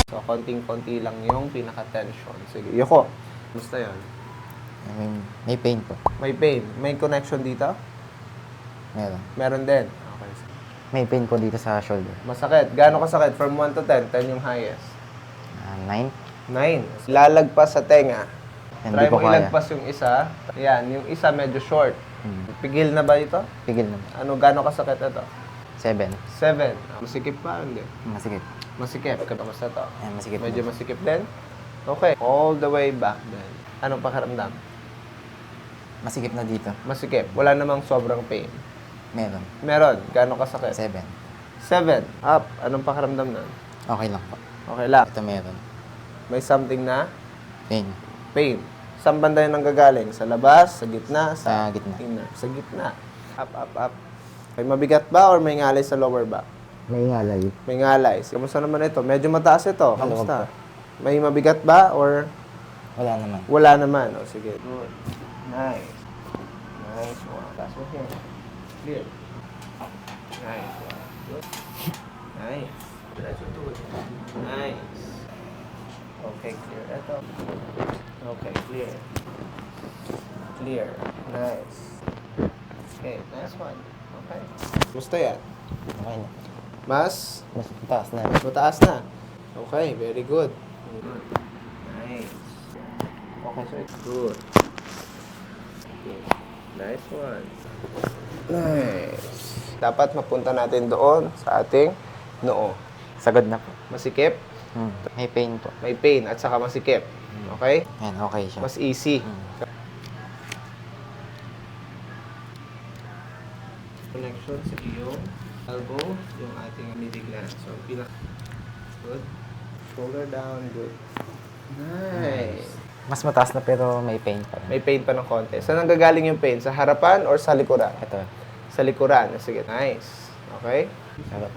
So, konting-konti lang yung pinaka-tension. Sige, Yoko. Gusto yan? May pain po. May pain. May connection dito? Meron. Meron din. Okay. May pain po dito sa shoulder. Masakit. Gaano kasakit? From 1 to 10. 10 yung highest. 9. 9. Lalagpas sa tenga. Hindi Try ko mo kaya. ilagpas yung isa. Yan. Yung isa medyo short. Pigil na ba ito? Pigil na. Ano, gaano kasakit ito? 7. 7. Masikip pa? Hindi. Masikip. Masikip. Kamusta to? Ayan, masikip. Medyo masikip din? Okay. All the way back then. Anong pakiramdam? Masikip na dito. Masikip. Wala namang sobrang pain. Meron. Meron. Gaano kasakit? 7. 7. Up. Anong pakiramdam nun? Okay lang po. Okay lang. Ito meron. May something na Pain. pain. Saan banda yun nanggagaling? Sa labas? Sa gitna? Sa gitna. Inner. Sa gitna. Up, up, up. May mabigat ba or may ngalay sa lower back? May ngalay. May ngalay. Kamusta naman ito? Medyo mataas ito. Maluwag Kamusta? May mabigat ba or Wala naman. wala naman? O, sige. Good. Nice. Nice one. Taas mo here. Clear. Nice one. Good. Nice. Nice. Okay, clear. Ito. Okay, clear. Clear. Nice. Okay, nice one. Okay. Gusto yan? Okay na. Mas Mas taas na. mataas na. Okay, very good. Good. Nice. Okay, so it's good. Good. Nice one. Nice. Dapat mapunta natin doon sa ating noo. Sagad na po. Masikip, May pain po. may pain, at saka masikip. Okay? Ayan, okay siya. Mas easy. Connection sa iyong elbow, yung ating middle gland. So, good. Shoulder down, good. Nice. Mas mataas na pero may pain pa rin. May pain pa ng konti. Saan nanggagaling yung pain? Sa harapan or sa likuran? Ito. Sa likuran. Sige, nice. Okay? Sarap.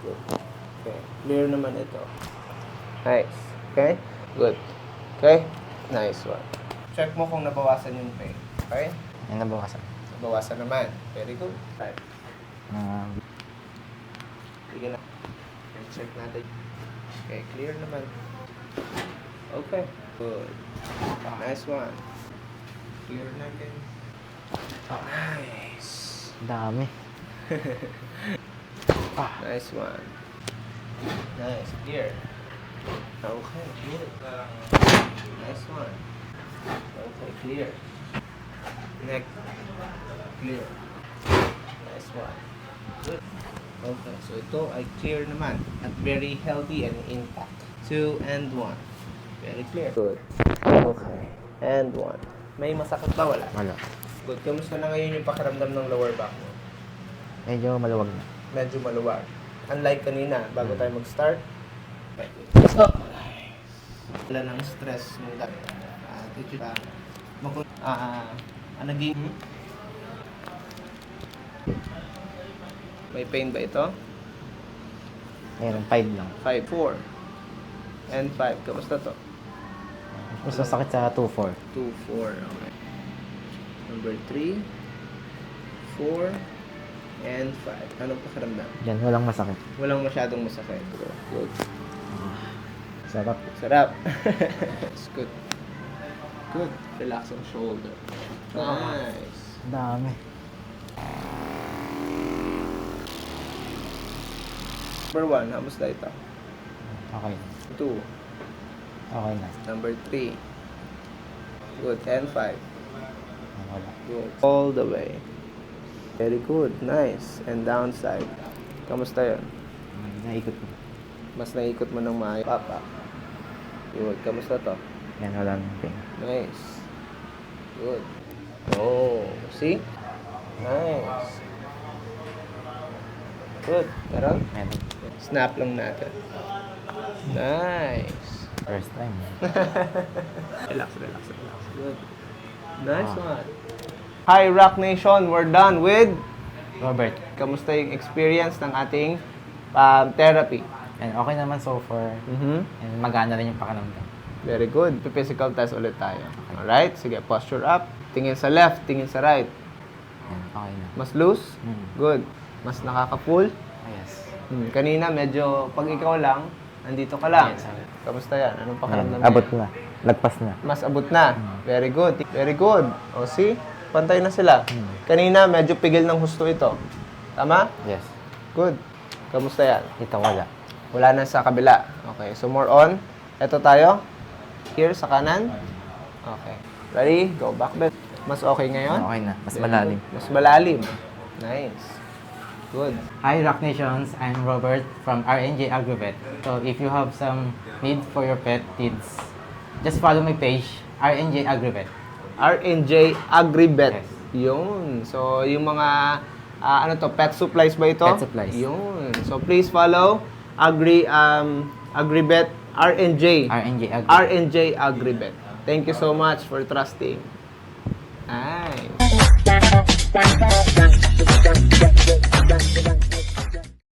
Good. Okay. Clear naman ito. Nice. Okay? Good. Okay? Nice one. Check mo kung nabawasan yung pain. Okay? Yan nabawasan. Nabawasan naman. Very good. Right. Sige na. Check natin. Okay, clear naman. Okay. Good. Nice one. Clear natin. Nice. Dami. Nice one. Nice. Clear. Okay, clear. Nice one. Okay, clear. Neck. Clear. Nice one. Good. Okay, so ito ay clear naman at very healthy and intact. 2 and 1. Very clear. Good. Okay. And 1. May masakit ba? Wala. Wala. Good. Kamusta na ngayon yung pakiramdam ng lower back mo? Medyo maluwag na. Medyo maluwag. Unlike kanina, bago tayo mag-start. Wala ng stress mo dati. Ito pa. Naging... May pain ba ito? Meron, 5 lang. 5, 4. And 5. Kamusta to? Mas masakit sa 2-4. 2, 4. Okay. Number 3, 4, and 5. Anong pakiramdam? Yan, walang masakit. Walang masyadong masakit. Good. Sarap. Sarap. It's good. Good. Relax ang shoulder. Nice. Dami. Number 1, kamusta ito? Okay. 2. Okay na. Number 3. Good. And 5. Wala. Good. All the way. Very good. Nice. And downside. Kamusta yun? Naikot ko. Mas naikot mo ng maayos. Papa. Good. Kamusta to? Yan, wala nang pain. Nice. Good. Oh. See? Nice. Good. Meron? Meron. Snap lang natin. Nice. First time. Relax. Good. Nice one. Hi, Rock Nation. We're done with... Robert. Kamusta yung experience ng ating therapy? And okay naman so far. And magana rin yung pakiramdam. Very good. Physical test ulit tayo. Alright? Sige, posture up. Tingin sa left, tingin sa right. Yan, okay na. Mas loose? Mm. Good. Mas nakaka-pull? Yes. Kanina medyo, pag ikaw lang, nandito ka lang. Yes, sir. Kamusta yan? Anong pakiramdam Abot niya? na. Lagpas na. Mas abot na. Very good. Very good. O see? Pantay na sila. Kanina medyo pigil ng husto ito. Tama? Yes. Good. Kamusta yan? Ito wala. Wala na sa kabila. Okay. So more on. Ito tayo. Here sa kanan. Okay. Ready? Go back bend. Mas okay ngayon? Okay na. Mas Very malalim. good. Mas malalim. Nice. Good. Hi, Rock Nations. I'm Robert from RNJ Agrovet. So, if you have some need for your pet needs, just follow my page, RNJ Agrovet. RNJ Agribet. Yes. Yun. So, yung mga, ano to, pet supplies ba ito? Pet supplies. Yun. So, please follow Agribet, RNJ. RNJ Agrovet. RNJ Agribet. Thank you so much for trusting. Nice.